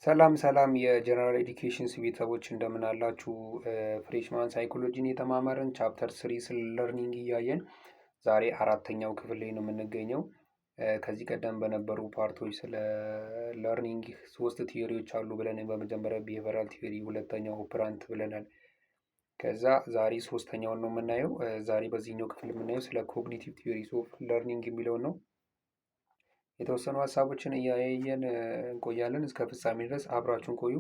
ሰላም ሰላም የጀነራል ኤዱኬሽንስ ቤተሰቦች እንደምን አላችሁ? ፍሬሽማን ሳይኮሎጂን የተማመርን ቻፕተር ስሪ ስለ ለርኒንግ እያየን ዛሬ አራተኛው ክፍል ላይ ነው የምንገኘው። ከዚህ ቀደም በነበሩ ፓርቶች ስለ ለርኒንግ ሶስት ቲዮሪዎች አሉ ብለን በመጀመሪያ ቢሄቨራል ቲዮሪ፣ ሁለተኛው ኦፕራንት ብለናል። ከዛ ዛሬ ሶስተኛውን ነው የምናየው። ዛሬ በዚህኛው ክፍል የምናየው ስለ ኮግኒቲቭ ቲዮሪስ ኦፍ ለርኒንግ የሚለውን ነው። የተወሰኑ ሀሳቦችን እያየን እንቆያለን። እስከ ፍጻሜ ድረስ አብራችሁን ቆዩ።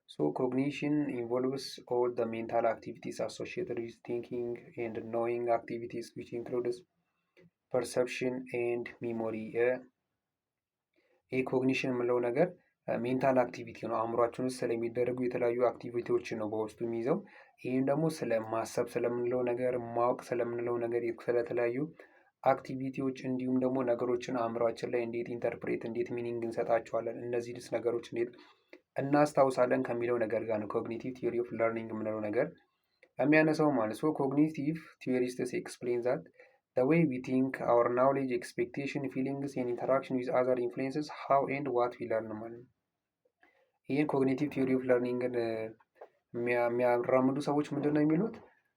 ሶ ኮግኒሽን ኢንቮልቭስ ኦል ደ ሜንታል አክቲቪቲስ አሶሺየትድ ዊዝ ቲንኪንግ ኤንድ ኖዊንግ አክቲቪቲስ ዊች ኢንክሉድስ ፐርሰፕሽን ኤንድ ሚሞሪ። ይህ ኮግኒሽን የምለው ነገር ሜንታል አክቲቪቲ ነው። አእምሯችን ውስጥ ስለሚደረጉ የተለያዩ አክቲቪቲዎችን ነው በውስጡ የሚይዘው። ይህም ደግሞ ስለ ማሰብ ስለምንለው ነገር፣ ማወቅ ስለምንለው ነገር፣ ስለተለያዩ አክቲቪቲዎች እንዲሁም ደግሞ ነገሮችን አእምሯችን ላይ እንዴት ኢንተርፕሬት እንዴት ሚኒንግ እንሰጣቸዋለን፣ እነዚህስ ነገሮች እንዴት እናስታውሳለን ከሚለው ነገር ጋር ነው ኮግኒቲቭ ቲዮሪ ኦፍ ለርኒንግ የምንለው ነገር የሚያነሳው ማለት ነው። ኮግኒቲቭ ቲዮሪስትስ ኤክስፕሌን ዛት the way we think, our knowledge, expectation, feelings and interaction with other influences how and what we learn ማለት ነው። ይህን ኮግኒቲቭ ቲዮሪ ኦፍ ለርኒንግን የሚያራምዱ ሰዎች ምንድን ነው የሚሉት?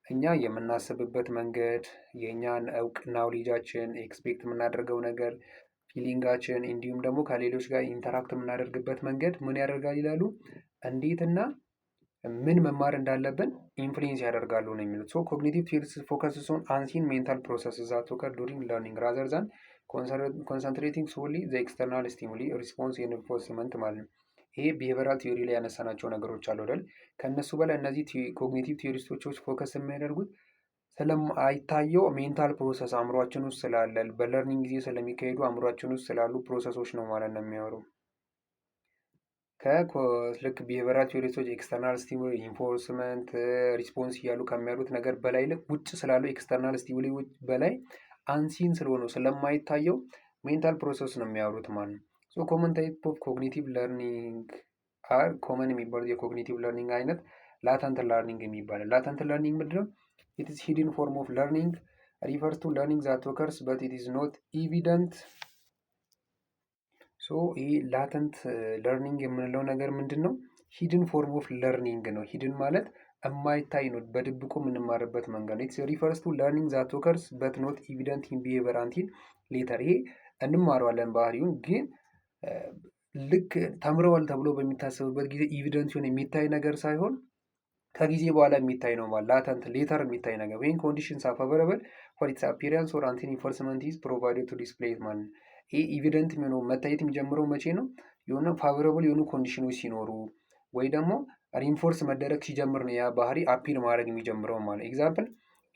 እኛ የምናስብበት መንገድ፣ የእኛን እውቅ ናውሌጃችን፣ ኤክስፔክት የምናደርገው ነገር፣ ፊሊንጋችን እንዲሁም ደግሞ ከሌሎች ጋር ኢንተራክት የምናደርግበት መንገድ ምን ያደርጋል ይላሉ። እንዴትና ምን መማር እንዳለብን ኢንፍሉዌንስ ያደርጋሉ ነው የሚሉት። ሶ ኮግኒቲቭ ቲዮሪስ ፎከስስ ኦን አንሲን ሜንታል ፕሮሰስ ዛት ኦከር ዱሪንግ ለርኒንግ ራዘር ዛን ኮንሰንትሬቲንግ ሶሊ ዘ ኤክስተርናል ስቲሙሊ ሪስፖንስ ኤንፎርስመንት ማለት ነው። ይሄ ቢሄቨራል ቲዮሪ ላይ ያነሳናቸው ነገሮች አሉ አይደል? ከእነሱ በላይ እነዚህ ኮግኒቲቭ ቲዮሪስቶች ፎከስ የሚያደርጉት ስለማይታየው ሜንታል ፕሮሰስ አእምሯችን ውስጥ ስላለ በለርኒንግ ጊዜ ስለሚካሄዱ አእምሯችን ውስጥ ስላሉ ፕሮሰሶች ነው ማለት ነው የሚያወሩ። ከልክ ቢሄቨራል ቲዮሪስቶች ኤክስተርናል ስቲሙሊ ኢንፎርስመንት ሪስፖንስ እያሉ ከሚያሉት ነገር በላይ ልክ ውጭ ስላለው ኤክስተርናል ስቲሙሊ በላይ አንሲን ስለሆነው ስለማይታየው ሜንታል ፕሮሰስ ነው የሚያወሩት ማለት ነው። ሶ ኮመን ታይፕ ኦፍ ኮግኒቲቭ ለርኒንግ አር ኮመን የሚባሉት የኮግኒቲቭ ለርኒንግ አይነት ላተንት ለርኒንግ የሚባለው። ላተንት ለርኒንግ ምንድነው? ኢት ኢዝ ሂድን ፎርም ኦፍ ለርኒንግ ሪፈርስ ቱ ለርኒንግ ዛት ኦከርስ በት ኢት ኢዝ ኖት ኢቪደንት። ሶ ይህ ላተንት ለርኒንግ የምንለው ነገር ምንድን ነው? ሂድን ፎርም ኦፍ ለርኒንግ ነው። ሂድን ማለት የማይታይ ነው፣ በድብቁ የምንማርበት መንገድ ነው። ኢትስ ሪፈርስ ቱ ለርኒንግ ዛት ኦከርስ በት ኖት ኢቪደንት ኢን ቢሄቨር አንቲል ሌተር። ይሄ እንማረዋለን ባህሪውን፣ ግን ልክ ተምረዋል ተብሎ በሚታሰብበት ጊዜ ኢቪደንስ ሲሆን የሚታይ ነገር ሳይሆን ከጊዜ በኋላ የሚታይ ነው ማለት ላተንት ሌተር የሚታይ ነገር። ወይም ኮንዲሽንስ አር ፋቮረብል ፎር ኢትስ አፒራንስ ኦር አንቲል ኢንፎርስመንት ኢዝ ፕሮቫይድድ ቱ ዲስፕሌይ ኢት ማለት ነው። ይህ ኢቪደንት የሚሆነው መታየት የሚጀምረው መቼ ነው? የሆነ ፋቮረብል የሆኑ ኮንዲሽኖች ሲኖሩ ወይ ደግሞ ሪንፎርስ መደረግ ሲጀምር ነው ያ ባህሪ አፒር ማድረግ የሚጀምረው ማለት። ኤግዛምፕል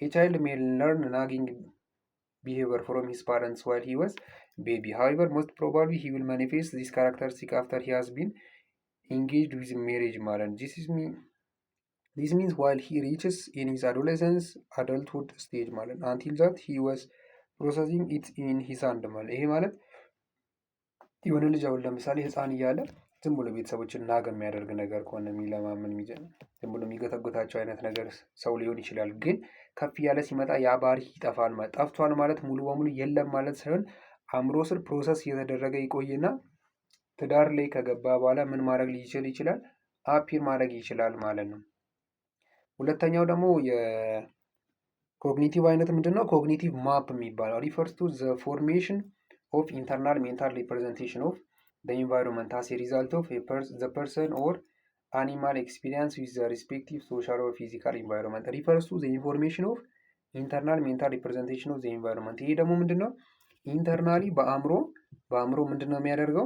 ኤ ቻይልድ ሜይ ለርን ናጊንግ behavior from his parents while he was baby. However, most probably he will manifest this characteristic after he has been engaged with marriage ማለት this means while he reaches in his adolescence adulthood stage ማለት until that he was processing it in his hand ማለት። ይሄ ማለት የሆነ ልጅ አሁን ለምሳሌ ህፃን እያለ ዝም ብሎ ቤተሰቦችን ናገ የሚያደርግ ነገር ከሆነ የሚለማመን ዝም ብሎ የሚገተጉታቸው አይነት ነገር ሰው ሊሆን ይችላል። ግን ከፍ እያለ ሲመጣ ያ ባህሪ ይጠፋል ማለት። ጠፍቷል ማለት ሙሉ በሙሉ የለም ማለት ሳይሆን አእምሮ ስር ፕሮሰስ እየተደረገ ይቆይና ትዳር ላይ ከገባ በኋላ ምን ማድረግ ሊችል ይችላል? አፒር ማድረግ ይችላል ማለት ነው። ሁለተኛው ደግሞ የኮግኒቲቭ አይነት ምንድን ነው? ኮግኒቲቭ ማፕ የሚባለው ሪፈርስ ቱ ዘ ፎርሜሽን ኦፍ ኢንተርናል ሜንታል ሪፕሬዘንቴሽን ኦፍ the environment as a result of the person or animal experience with the respective social or physical environment refers to the information of internal mental representation of the environment። ይሄ ደግሞ ምንድነው? ኢንተርናሊ በአእምሮ ምንድነው የሚያደርገው?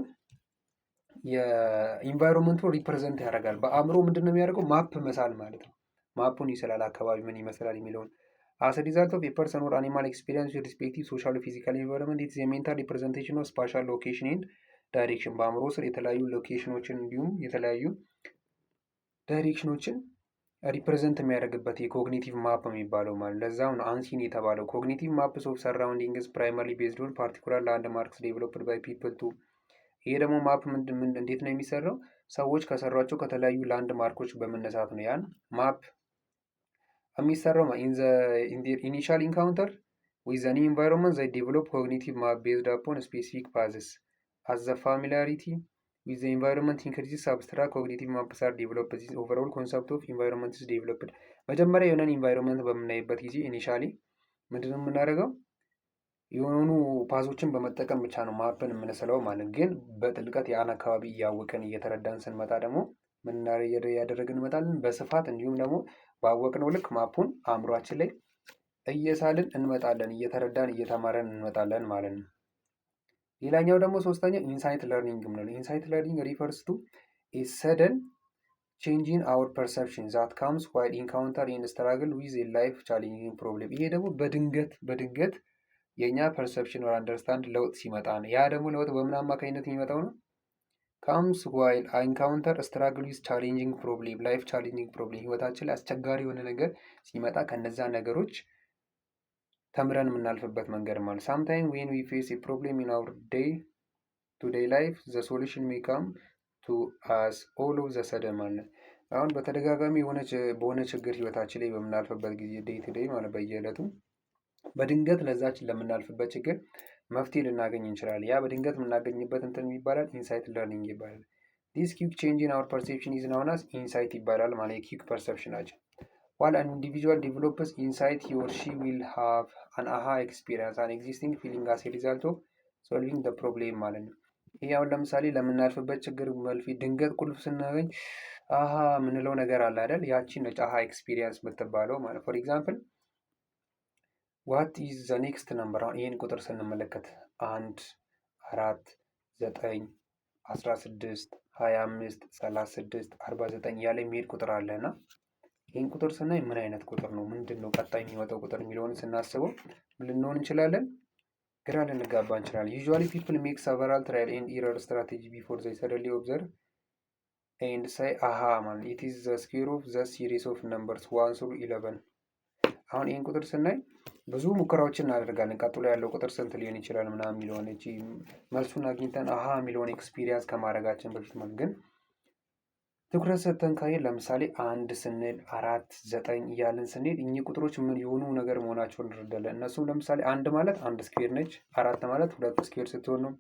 የኢንቫይሮንመንቱ ሪፕሬዘንት ያደርጋል። በአእምሮ ምንድነው የሚያደርገው? ማፕ መሳል ማለት ነው። ማፑን ይስላል፣ አካባቢ ምን ይመስላል የሚለውን። as a result of a person or animal experience with respective social or physical environment it is a mental representation of spatial location and ዳይሬክሽን። በአእምሮ ስር የተለያዩ ሎኬሽኖችን እንዲሁም የተለያዩ ዳይሬክሽኖችን ሪፕሬዘንት የሚያደርግበት የኮግኒቲቭ ማፕ የሚባለው ማለት። ለዛው ነው አንሲን የተባለው። ኮግኒቲቭ ማፕስ ኦፍ ሰራውንዲንግስ ፕራይመርሊ ቤዝድ ኦን ፓርቲኩላር ላንድ ማርክስ ዴቨሎፕድ ባይ ፒፕል ቱ። ይሄ ደግሞ ማፕ እንዴት ነው የሚሰራው? ሰዎች ከሰሯቸው ከተለያዩ ላንድ ማርኮች በመነሳት ነው ያን ማፕ የሚሰራው። ኢን ኢኒሻል ኢንካውንተር ዊዝ ዘ ኒው ኢንቫይሮንመንት ዘይ ዴቨሎፕ ኮግኒቲቭ ማፕ ቤዝድ አፖን ስፔሲፊክ ፓዝስ as the familiarity with the environment increases abstract cognitive maps are developed. this overall concept of environment is developed። መጀመሪያ የሆነን ኢንቫይሮንመንት በምናይበት ጊዜ ኢኒሻሊ ምንድነው የምናደርገው? የሆኑ ፓዞችን በመጠቀም ብቻ ነው ማፕን የምንስለው ማለት ግን በጥልቀት ያን አካባቢ እያወቅን እየተረዳን ስንመጣ ደግሞ ምን ያደረግን እንመጣለን በስፋት እንዲሁም ደግሞ ባወቅነው ልክ ማፑን አእምሯችን ላይ እየሳልን እንመጣለን፣ እየተረዳን እየተማረን እንመጣለን ማለት ነው። ሌላኛው ደግሞ ሶስተኛው ኢንሳይት ለርኒንግ ነው። ኢንሳይት ለርኒንግ ሪፈርስ ቱ ኤ ሰደን ቼንጅ ኢን አወር ፐርሰፕሽን ዛት ካምስ ዋይል ኢንካውንተር ኤንድ ስትራግል ዊዝ ኤ ላይፍ ቻሌንጂንግ ፕሮብሌም። ይሄ ደግሞ በድንገት የእኛ ፐርሰፕሽን ወር አንደርስታንድ ለውጥ ሲመጣ ነው። ያ ደግሞ ለውጥ በምን አማካኝነት የሚመጣው ነው? ካምስ ዋይል ኢንካውንተር ስትራግል ዊዝ ቻሌንጂንግ ፕሮብሌም፣ ላይፍ ቻሌንጂንግ ፕሮብሌም፣ ህይወታችን ላይ አስቸጋሪ የሆነ ነገር ሲመጣ ከነዛ ነገሮች ተምረን የምናልፍበት መንገድ ማለት። ሳምታይም ዌን ዊ ፌስ ኤ ፕሮብሌም ኢን አወር ዴይ ቱ ዴይ ላይፍ ዘ ሶሉሽን ሜይ ካም ቱ አስ ኦል ኦፍ ዘ ሰደን ማለት። አሁን በተደጋጋሚ በሆነ ችግር ህይወታችን ላይ በምናልፍበት ጊዜ ዴይ ቱ ዴይ ማለት በየዕለቱ በድንገት ለዛችን ለምናልፍበት ችግር መፍትሄ ልናገኝ እንችላለን። ያ በድንገት የምናገኝበት እንትን ይባላል ኢንሳይት ለርኒንግ ይባላል። ዲስ ኪክ ቼንጅ ኢን አወር ፐርሴፕሽን ኢዝ ናውን አስ ኢንሳይት ይባላል ማለት የኪክ ፐርሰፕሽናችን። while an individual develops insight, he or she will have an aha experience, an existing feeling as a result of solving the problem ማለት ነው። ይህ አሁን ለምሳሌ ለምናልፍበት ችግር መልፊ ድንገት ቁልፍ ስናገኝ አሃ የምንለው ነገር አለ አይደል? ያቺን ነጭ አሃ ኤክስፒሪየንስ የምትባለው ማለት። ፎር ኤግዛምፕል ዋት ኢዝ ዘ ኔክስት ነምበር። አሁን ይህን ቁጥር ስንመለከት 1 4 9 16 25 36 49 እያለ የሚሄድ ቁጥር አለና ይህን ቁጥር ስናይ ምን አይነት ቁጥር ነው? ምንድን ነው ቀጣይ የሚመጣው ቁጥር የሚለውን ስናስበው ልንሆን እንችላለን፣ ግራ ልንጋባ እንችላለን። ዩዥዋሊ ፒፕል ሜክ ሰቨራል ትራያል ኤንድ ኢረር ስትራቴጂ ቢፎር ዘይ ሰደንሊ ኦብዘርቭ ኤንድ ሳይ አሃ ማለት ኢት ኢዝ ዘ ስኩዌር ኦፍ ዘ ሲሪስ ኦፍ ነምበርስ 1 through 11። አሁን ይህን ቁጥር ስናይ ብዙ ሙከራዎችን እናደርጋለን። ቀጥሎ ያለው ቁጥር ስንት ሊሆን ይችላል ምናምን የሚለውን እቺ መልሱን አግኝተን አሃ የሚለውን ኤክስፒሪየንስ ከማድረጋችን በፊት ማለት ግን ትኩረት ሰጥተን ካየን ለምሳሌ 1 ስንል 4 9 እያልን ስንሄድ እኚህ ቁጥሮች ምን የሆኑ ነገር መሆናቸውን እንረዳለን። እነሱም ለምሳሌ 1 ማለት 1 ስኩዌር ነች፣ 4 ማለት 2 ስኩዌር ስትሆን ነው፣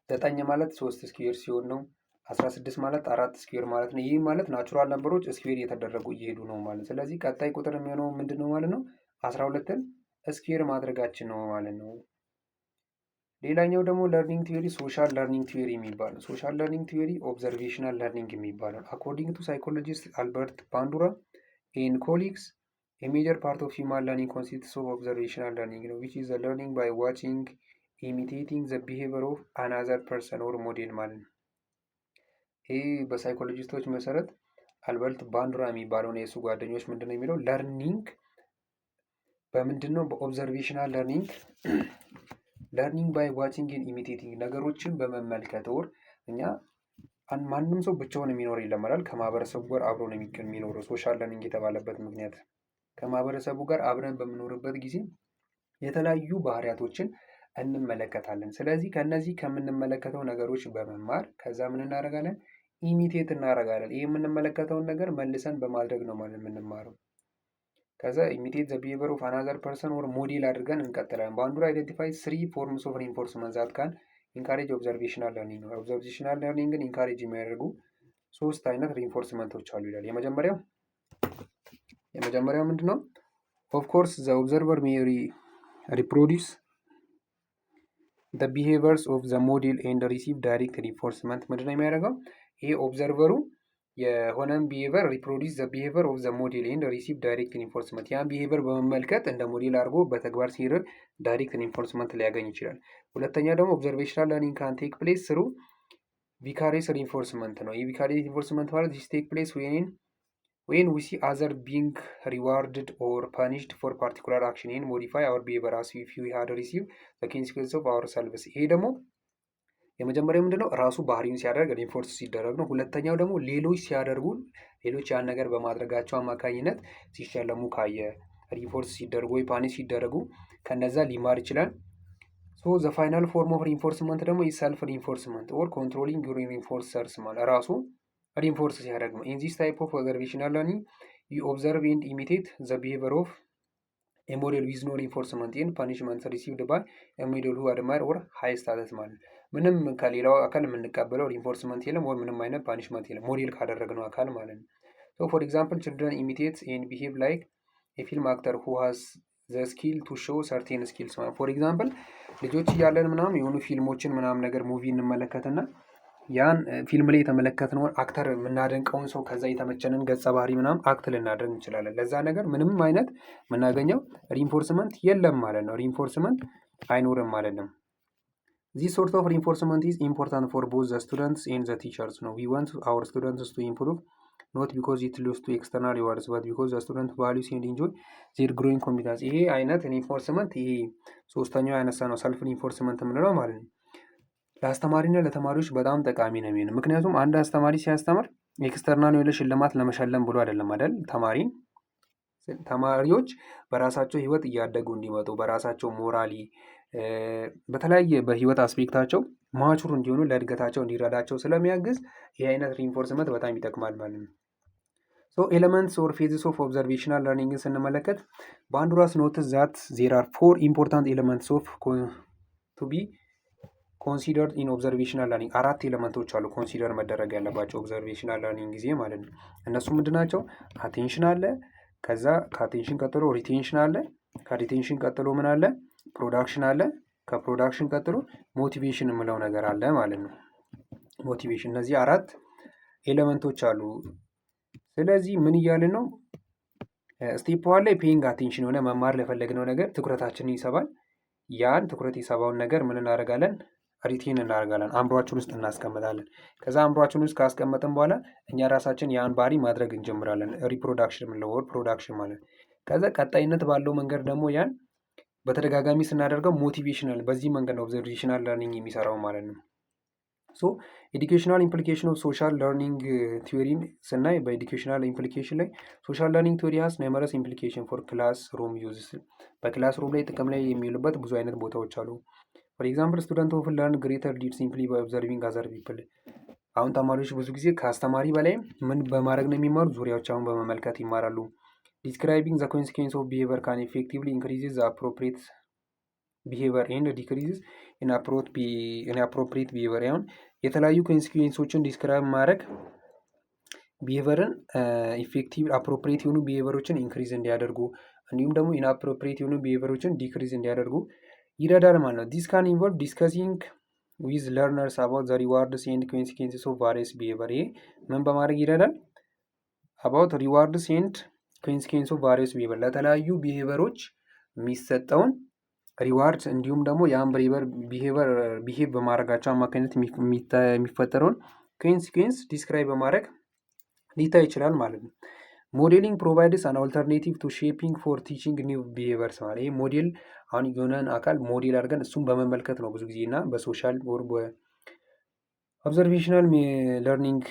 9 ማለት 3 ስኩዌር ሲሆን ነው፣ 16 ማለት 4 ስኩዌር ማለት ነው። ይህ ማለት ናቹራል ነምበሮች ስኩዌር እየተደረጉ እየሄዱ ነው ማለት። ስለዚህ ቀጣይ ቁጥር የሚሆነው ምንድን ነው ማለት ነው? 12ን ስኩዌር ማድረጋችን ነው ማለት ነው። ሌላኛው ደግሞ ለርኒንግ ቲዮሪ ሶሻል ለርኒንግ ቲዮሪ የሚባለው ሶሻል ለርኒንግ ቲዮሪ ኦብዘርቬሽናል ለርኒንግ የሚባለው አኮርዲንግ ቱ ሳይኮሎጂስት አልበርት ባንዱራ ኤንድ ኮሊግስ ኤ ሜጀር ፓርት ኦፍ ሂውማን ለርኒንግ ኮንሲስትስ ኦፍ ኦብዘርቬሽናል ለርኒንግ ነው ዊች ኢዝ ዘ ለርኒንግ ባይ ዋቺንግ ኢሚቴቲንግ ዘ ቢሄቪየር ኦፍ አናዘር ፐርሰን ኦር ሞዴል ማለት ነው። ይህ በሳይኮሎጂስቶች መሰረት አልበርት ባንዱራ የሚባለውን የእሱ ጓደኞች ምንድን ነው የሚለው ለርኒንግ በምንድን ነው? በኦብዘርቬሽናል ለርኒንግ ባይ ዋቺንግ ኤንድ ኢሚቴቲንግ ነገሮችን በመመልከት ወር እኛ ማንም ሰው ብቻውን የሚኖር ይለመዳል ከማህበረሰቡ ጋር አብሮ ነው የሚኖረው። ሶሻል ለርኒንግ የተባለበት ምክንያት ከማህበረሰቡ ጋር አብረን በምኖርበት ጊዜ የተለያዩ ባህሪያቶችን እንመለከታለን። ስለዚህ ከነዚህ ከምንመለከተው ነገሮች በመማር ከዛ ምን እናደርጋለን? ኢሚቴት እናደርጋለን። ይህ የምንመለከተውን ነገር መልሰን በማድረግ ነው ማለት የምንማረው። ከዛ ኢሚቴት ዘ ቢሄቪየር ኦፍ አናዘር ፐርሰን ኦር ሞዴል አድርገን እንቀጥላለን። ባንዱራ አይደንቲፋይ 3 ፎርምስ ኦፍ ሪንፎርስመንት ዛት ካን ኢንካሬጅ ኦብዘርቬሽናል ለርኒንግ ነው። ኦብዘርቬሽናል ለርኒንግን ኢንካሬጅ የሚያደርጉ 3 አይነት ሪንፎርስመንቶች አሉ ይላል። የመጀመሪያው ምንድን ነው? ኦፍ ኮርስ ዘ ኦብዘርቨር ሜይ ሪፕሮዲውስ ዘ ቢሄቪየርስ ኦፍ ዘ ሞዴል ኤንድ ሪሲቭ ዳይሬክት ሪንፎርስመንት። ምንድን ነው የሚያደርገው? ይሄ ኦብዘርቨሩ የሆነን ቢሄቨር ሪፕሮዲስ ዘ ቢሄቨር ኦፍ ዘ ሞዴል ኤንድ ሪሲቭ ዳይሬክት ኢንፎርስመንት። ያን ቢሄቨር በመመልከት እንደ ሞዴል አድርጎ በተግባር ሲርር ዳይሬክት ኢንፎርስመንት ሊያገኝ ይችላል። ሁለተኛ ደግሞ ኦብዘርቬሽናል ለርኒንግ ካን ቴክ ፕሌስ ስሩ ቪካሪየስ ሪንፎርስመንት ነው። ይህ ቪካሪየስ ኢንፎርስመንት ማለት ዚስ ቴክ ፕሌስ ዌን ዊ ሲ አዘር ቢንግ ሪዋርድድ ኦር ፐኒሽድ ፎር ፓርቲኩላር አክሽን ኤንድ ሞዲፋይ አወር ቢሄቨር አስ ኢፍ ዊ ሃድ ሪሲቭ ዘ ኮንሲኩዌንስ ኦፍ አወር ሰልቭስ። ይሄ ደግሞ የመጀመሪያው ምንድነው? ራሱ ባህሪውን ሲያደርግ ሪንፎርስ ሲደረግ ነው። ሁለተኛው ደግሞ ሌሎች ሲያደርጉ ሌሎች ያን ነገር በማድረጋቸው አማካኝነት ሲሸለሙ ካየ ሪንፎርስ ሲደረጉ ወይ ፓኒሽ ሲደረጉ ከነዛ ሊማር ይችላል። ሶ ዘ ፋይናል ፎርም ኦፍ ሪንፎርስመንት ደግሞ ሰልፍ ሪንፎርስመንት ኦር ኮንትሮሊንግ ዩር ሪንፎርሰርስ ማለት ራሱ ሪንፎርስ ሲያደርግ ነው። ኢን ዚስ ታይፕ ኦፍ ኦብዘርቬሽናል ለርኒንግ ዩ ኦብዘርቭ ኤንድ ኢሚቴት ዘ ቢሄቪየር ኦፍ ኤ ሞዴል ዊዝ ኖ ሪንፎርስመንት ኤንድ ፓኒሽመንት ሪሲቭድ ባይ ኤ ሞዴል ሁ አድማየር ኦር ሃይ ስታተስ ማለት ነው። ምንም ከሌላው አካል የምንቀበለው ሪንፎርስመንት የለም ወይ ምንም አይነት ፓኒሽመንት የለም ሞዴል ካደረግነው አካል ማለት ነው። ሶ ፎር ኤግዛምፕል ችልድረን ኢሚቴት ኤንድ ቢሄቭ ላይክ የፊልም አክተር ሁ ሃዝ ዘ ስኪል ቱ ሾው ሰርቴን ስኪልስ። ፎር ኤግዛምፕል ልጆች እያለን ምናምን የሆኑ ፊልሞችን ምናምን ነገር ሙቪ እንመለከትና ያን ፊልም ላይ የተመለከትነውን አክተር የምናደንቀውን ሰው ከዛ የተመቸንን ገጸ ባህሪ ምናምን አክት ልናደርግ እንችላለን። ለዛ ነገር ምንም አይነት የምናገኘው ሪንፎርስመንት የለም ማለት ነው። ሪንፎርስመንት አይኖርም ማለት ነው። ዚስ ሶርት ኦፍ ሪንፎርስመንት ኢዝ ኢምፖርታንት ፎር ቦዝ ዘ ስቱደንትስ ኤንድ ዘ ቲቸርስ ነው። ዊ ዋንት አወር ስቱደንትስ ቱ ኢምፕሩቭ ኖት ቢኮዝ ኢት ሊድስ ቱ ኤክስተርናል ሪዋርድስ በት ቢኮዝ ዘ ስቱደንት ቫሉስ ኤንድ ኢንጆይ ዜር ግሮዊንግ ኮንፊደንስ። ይሄ አይነት ሪንፎርስመንት ይሄ ሶስተኛው ያነሳ ነው ሰልፍ ሪንፎርስመንት የምንለው ማለት ነው። ለአስተማሪና ለተማሪዎች በጣም ጠቃሚ ነው የሚሆነው። ምክንያቱም አንድ አስተማሪ ሲያስተምር ኤክስተርናል የሆነ ሽልማት ለመሸለም ብሎ አይደለም አይደል? ተማሪዎች በራሳቸው ህይወት እያደጉ እንዲመጡ በራሳቸው ሞራሊ በተለያየ በህይወት አስፔክታቸው ማቹር እንዲሆኑ ለእድገታቸው እንዲረዳቸው ስለሚያግዝ ይህ አይነት ሪንፎርስመንት በጣም ይጠቅማል ማለት ነው። ሶ ኤሌመንትስ ኦር ፌዝስ ኦፍ ኦብዘርቬሽናል ለርኒንግን ስንመለከት ባንዱራስ ኖትስ ዛት ዜር አር 4 ኢምፖርታንት ኤሌመንትስ ኦፍ ቱ ቢ ኮንሲደርድ ኢን ኦብዘርቬሽናል ለርኒንግ። 4 ኤሌመንቶች አሉ ኮንሲደር መደረግ ያለባቸው ኦብዘርቬሽናል ለርኒንግ ጊዜ ማለት ነው። እነሱ ምንድን ናቸው? አቴንሽን አለ፣ ከዛ ከአቴንሽን ቀጥሎ ሪቴንሽን አለ፣ ከሪቴንሽን ቀጥሎ ምን አለ? ፕሮዳክሽን አለ፣ ከፕሮዳክሽን ቀጥሎ ሞቲቬሽን የምለው ነገር አለ ማለት ነው። ሞቲቬሽን፣ እነዚህ 4 ኤሌመንቶች አሉ። ስለዚህ ምን እያልን ነው? ስቴፕ 1 ላይ ፔይንግ አቴንሽን የሆነ መማር ለፈለግነው ነገር ትኩረታችንን ይሰባል። ያን ትኩረት የሰባውን ነገር ምን እናደርጋለን? ሪቴን እናደርጋለን፣ አእምሯችን ውስጥ እናስቀምጣለን። ከዛ አእምሯችን ውስጥ ካስቀመጥን በኋላ እኛ ራሳችን ያን ባህሪ ማድረግ እንጀምራለን። ሪፕሮዳክሽን የምንለው ወር ፕሮዳክሽን ማለት። ከዛ ቀጣይነት ባለው መንገድ ደግሞ ያን በተደጋጋሚ ስናደርገው ሞቲቬሽናል፣ በዚህ መንገድ ነው ኦብዘርቬሽናል ለርኒንግ የሚሰራው ማለት ነው። ሶ ኤዱኬሽናል ኢምፕሊኬሽን ኦፍ ሶሻል ለርኒንግ ቲዮሪን ስናይ በኤዱኬሽናል ኢምፕሊኬሽን ላይ ሶሻል ለርኒንግ ቲዮሪ ሃዝ ኑመረስ ኢምፕሊኬሽን ፎር ክላስ ሩም ዩዝስ። በክላስ ሩም ላይ ጥቅም ላይ የሚውሉበት ብዙ አይነት ቦታዎች አሉ። ፎር ኤግዛምፕል ስቱደንት ኦፍ ለርን ግሬተር ዲድ ሲምፕሊ ባይ ኦብዘርቪንግ አዘር ፒፕል። አሁን ተማሪዎች ብዙ ጊዜ ከአስተማሪ በላይ ምን በማድረግ ነው የሚማሩ? ዙሪያቸውን በመመልከት ይማራሉ። ዲስክራይቢንግ ዘ ኮንሲኩዌንስ ኦፍ ቢሄቨር ካን ኤፌክቲቭሊ ኢንክሪዝስ ዘ አፕሮፕሪየት ቢሄቨር ኤንድ ዲክሪዝስ ኢንአፕሮፕሪየት ቢሄቨር። አሁን የተለያዩ ኮንሲኩዌንሶችን ዲስክራይብ ማድረግ ቢሄቨርን ኢፌክቲቭ አፕሮፕሪየት የሆኑ ቢሄቨሮችን ኢንክሪዝ እንዲያደርጉ እንዲሁም ደግሞ ኢንአፕሮፕሪየት የሆኑ ቢሄቨሮችን ዲክሪዝ እንዲያደርጉ ይረዳል ማለት ነው። ዲስ ካን ኢንቮልቭ ዲስከሲንግ ዊዝ ለርነርስ አባውት ዘ ሪዋርድስ ኤንድ ኮንሲኩዌንስስ ኦፍ ቫሪየስ ቢሄቨር። ይሄ ምን በማድረግ ይረዳል? አባውት ሪዋርድስ ኤንድ ኮንሲኩዌንስ ኦፍ ቫሪየስ ቢሄቨር፣ ለተለያዩ ቢሄቨሮች የሚሰጠውን ሪዋርድ እንዲሁም ደግሞ ያን ቢሄቭ በማድረጋቸው አማካኝነት የሚፈጠረውን ኮንሲኩዌንስ ዲስክራይብ በማድረግ ሊታይ ይችላል ማለት ነው። ሞዴሊንግ ፕሮቫይድስ አን አልተርኔቲቭ ቱ ሼፒንግ ፎር ቲቺንግ ኒው ቢሄቨርስ ማለት ይሄ ሞዴል አሁን የሆነን አካል ሞዴል አድርገን እሱን በመመልከት ነው ብዙ ጊዜ እና በሶሻል ወር በኦብዘርቬሽናል ለርኒንግ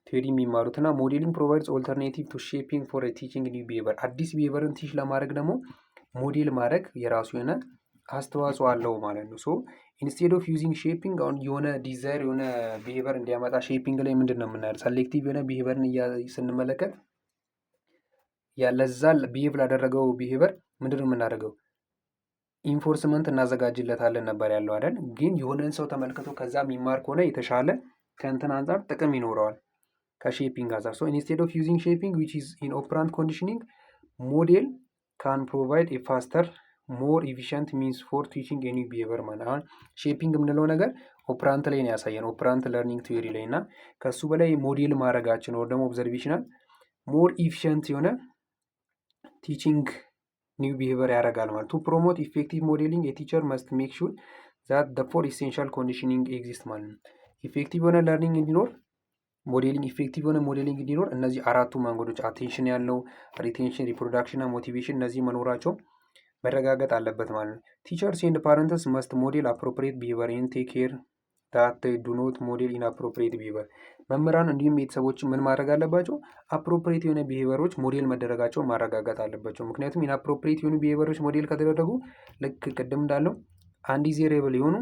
ቴዎሪ የሚማሩት እና ሞዴሊንግ ፕሮቫይድስ ኦልተርኔቲቭ ቱ ሼፒንግ ፎር ቲቺንግ ኒው ቢሄቨር። አዲስ ቢሄቨርን ቲች ለማድረግ ደግሞ ሞዴል ማድረግ የራሱ የሆነ አስተዋጽኦ አለው ማለት ነው። ሶ ኢንስቴድ ኦፍ ዩዚንግ ሼፒንግ አሁን የሆነ ዲዛይር የሆነ ቢሄቨር እንዲያመጣ ሼፒንግ ላይ ምንድን ነው የምናየው? ሰሌክቲቭ የሆነ ቢሄቨርን ስንመለከት ያለዛ ቢሄቭ ላደረገው ቢሄቨር ምንድን ነው የምናደርገው? ኢንፎርስመንት እናዘጋጅለታለን ነበር ያለው አይደል? ግን የሆነን ሰው ተመልክቶ ከዛ የሚማር ከሆነ የተሻለ ከእንትን አንጻር ጥቅም ይኖረዋል ከሼፒንግ አንጻር። ሶ ኢንስቴድ ኦፍ ዩዚንግ ሼፒንግ ዊች ኢዝ ኢን ኦፕራንት ኮንዲሽኒንግ ሞዴል ካን ፕሮቫይድ ኤ ፋስተር ሞር ኢፊሽንት ሚንስ ፎር ቲቺንግ ኤኒ ቢሄቨር ማለት። አሁን ሼፒንግ የምንለው ነገር ኦፕራንት ላይ ነው ያሳየን፣ ኦፕራንት ለርኒንግ ቲዮሪ ላይ እና ከሱ በላይ ሞዴል ማድረጋችን ወር ደግሞ ኦብዘርቬሽናል ሞር ኢፊሽንት የሆነ ቲቺንግ ኒው ቢሄቨር ያደርጋል ማለት። ቱ ፕሮሞት ኢፌክቲቭ ሞዴሊንግ የቲቸር መስት ሜክ ሹር ዛት ደ ፎር ኢሴንሻል ኮንዲሽኒንግ ኤግዚስት ማለት ነው። ኢፌክቲቭ የሆነ ለርኒንግ እንዲኖር ሞዴሊንግ ኢፌክቲቭ የሆነ ሞዴሊንግ እንዲኖር እነዚህ 4ቱ መንገዶች አቴንሽን ያለው ሪቴንሽን፣ ሪፕሮዳክሽን እና ሞቲቬሽን እነዚህ መኖራቸው መረጋገጥ አለበት ማለት ነው። ቲቸርስ ኤንድ ፓረንትስ መስት ሞዴል አፕሮፕሪየት ቢሄቨር ኤንድ ቴክ ኬር ዳት ዴይ ዱ ኖት ሞዴል ኢንአፕሮፕሪየት ቢሄቨር። መምህራን እንዲሁም ቤተሰቦች ምን ማድረግ አለባቸው? አፕሮፕሪየት የሆነ ቢሄቨሮች ሞዴል መደረጋቸውን ማረጋገጥ አለባቸው። ምክንያቱም ኢንአፕሮፕሪየት የሆኑ ቢሄቨሮች ሞዴል ከተደረጉ ልክ ቅድም እንዳለው አንዲዜሬብል የሆኑ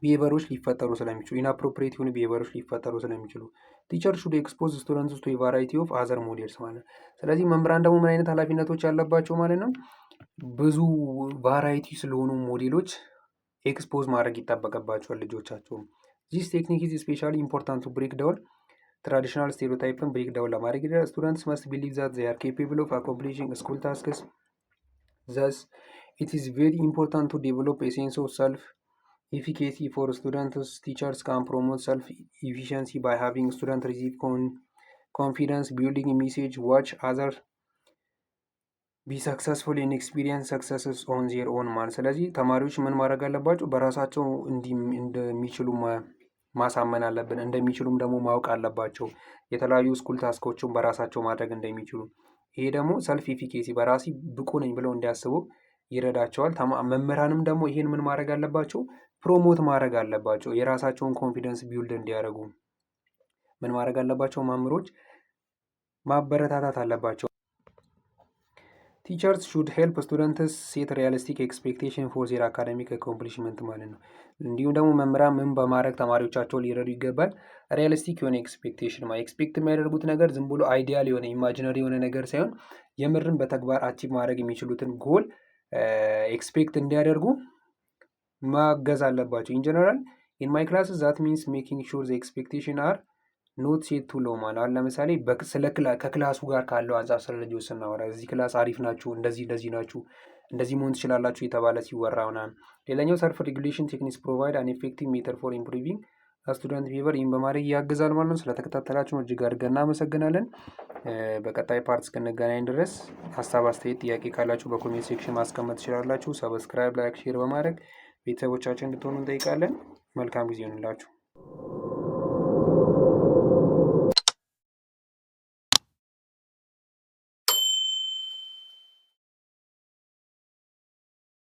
ቢሄቨሮች ሊፈጠሩ ስለሚችሉ ኢንአፕሮፕሪየት የሆኑ ቢሄቨሮች ሊፈጠሩ ስለሚችሉ ቲቸር ሹድ ኤክስፖዝ ስቱደንትስ ቱ ቫራይቲ ኦፍ አዘር ሞዴልስ ማለት። ስለዚህ መምህራን ደግሞ ምን አይነት ኃላፊነቶች ያለባቸው ማለት ነው? ብዙ ቫራይቲ ስለሆኑ ሞዴሎች ኤክስፖዝ ማድረግ ይጠበቅባቸዋል ልጆቻቸውን። ዚስ ቴክኒክ ኢዝ ስፔሻሊ ኢምፖርታንት ቱ ብሬክ ዳውን ትራዲሽናል ስቴሪዮታይፕን ብሬክ ዳውን ለማድረግ ይላል። ስቱደንትስ መስት ቢሊቭ ዛት ዜይ አር ኬፔብል ኦፍ አኮምፕሊሽንግ ስኩል ታስክስ ዘስ ኢት ኢዝ ቬሪ ኢምፖርታንት ቱ ዴቨሎፕ ኤ ሴንስ ኦፍ ሰልፍ ኤፊኬሲ ፎር ስቱደንትስ። ቲቸርስ ካን ፕሮሞት ሰልፍ ኤፊሽንሲ ባይ ሃቪንግ ስቱደንት ሪሲቭ ኮንፊደንስ ቢልዲንግ ሜሴጅ ዋች አዘር ቢ ሰክሰስፉል ኢን ኤክስፒሪየንስ ሰክሰስስ ኦን ዜር ኦን ማለት። ስለዚህ ተማሪዎች ምን ማድረግ አለባቸው? በራሳቸው እንደሚችሉ ማሳመን አለብን። እንደሚችሉም ደግሞ ማወቅ አለባቸው። የተለያዩ ስኩል ታስኮችን በራሳቸው ማድረግ እንደሚችሉ። ይሄ ደግሞ ሰልፍ ኢፊኬሲ በራሲ ብቁ ነኝ ብለው እንዲያስቡ ይረዳቸዋል። መምህራንም ደግሞ ይሄን ምን ማድረግ አለባቸው? ፕሮሞት ማድረግ አለባቸው። የራሳቸውን ኮንፊደንስ ቢውልድ እንዲያደርጉ ምን ማድረግ አለባቸው? መምህሮች ማበረታታት አለባቸው። ቲቸርስ ሹድ ሄልፕ ስቱደንትስ ሴት ሪያሊስቲክ ኤክስፔክቴሽን ፎር ዜር አካደሚክ አኮምፕሊሽመንት ማለት ነው። እንዲሁም ደግሞ መምህራን ምን በማድረግ ተማሪዎቻቸውን ሊረዱ ይገባል? ሪያሊስቲክ የሆነ ኤክስፔክቴሽን ኤክስፔክት የሚያደርጉት ነገር ዝም ብሎ አይዲያል የሆነ ኢማጂነሪ የሆነ ነገር ሳይሆን የምርን በተግባር አቺቭ ማድረግ የሚችሉትን ጎል ኤክስፔክት እንዲያደርጉ ማገዝ አለባቸው። ኢን ጀነራል ኢን ማይ ክላስ ዛት ሚንስ ሜኪንግ ሹር ዘ ኤክስፔክቴሽን አር ኖት ሴት ቱ ሎው ማለት አሁን ለምሳሌ ከክላሱ ጋር ካለው አንጻር ስለ ልጆች ስናወራ እዚህ ክላስ አሪፍ ናችሁ፣ እንደዚህ ናችሁ፣ እንደዚህ መሆን ትችላላችሁ የተባለ ሲወራ ምናምን። ሌላኛው ሰልፍ ሬጉሌሽን ቴክኒክስ ፕሮቫይድ አን ኤፌክቲቭ ሜተድ ፎር ኢምፕሩቪንግ ስቱደንት ቢሄቪየር። ይህን በማድረግ ያግዛል ማለት ነው። ስለተከታተላችሁ እጅግ አድርገን እናመሰግናለን። በቀጣይ ፓርት እስክንገናኝ ድረስ ሀሳብ፣ አስተያየት፣ ጥያቄ ካላችሁ በኮሜንት ሴክሽን ማስቀመጥ ትችላላችሁ። ሰብስክራይብ፣ ላይክ፣ ሼር በማድረግ ቤተሰቦቻችን እንድትሆኑ እንጠይቃለን። መልካም ጊዜ ይሆንላችሁ።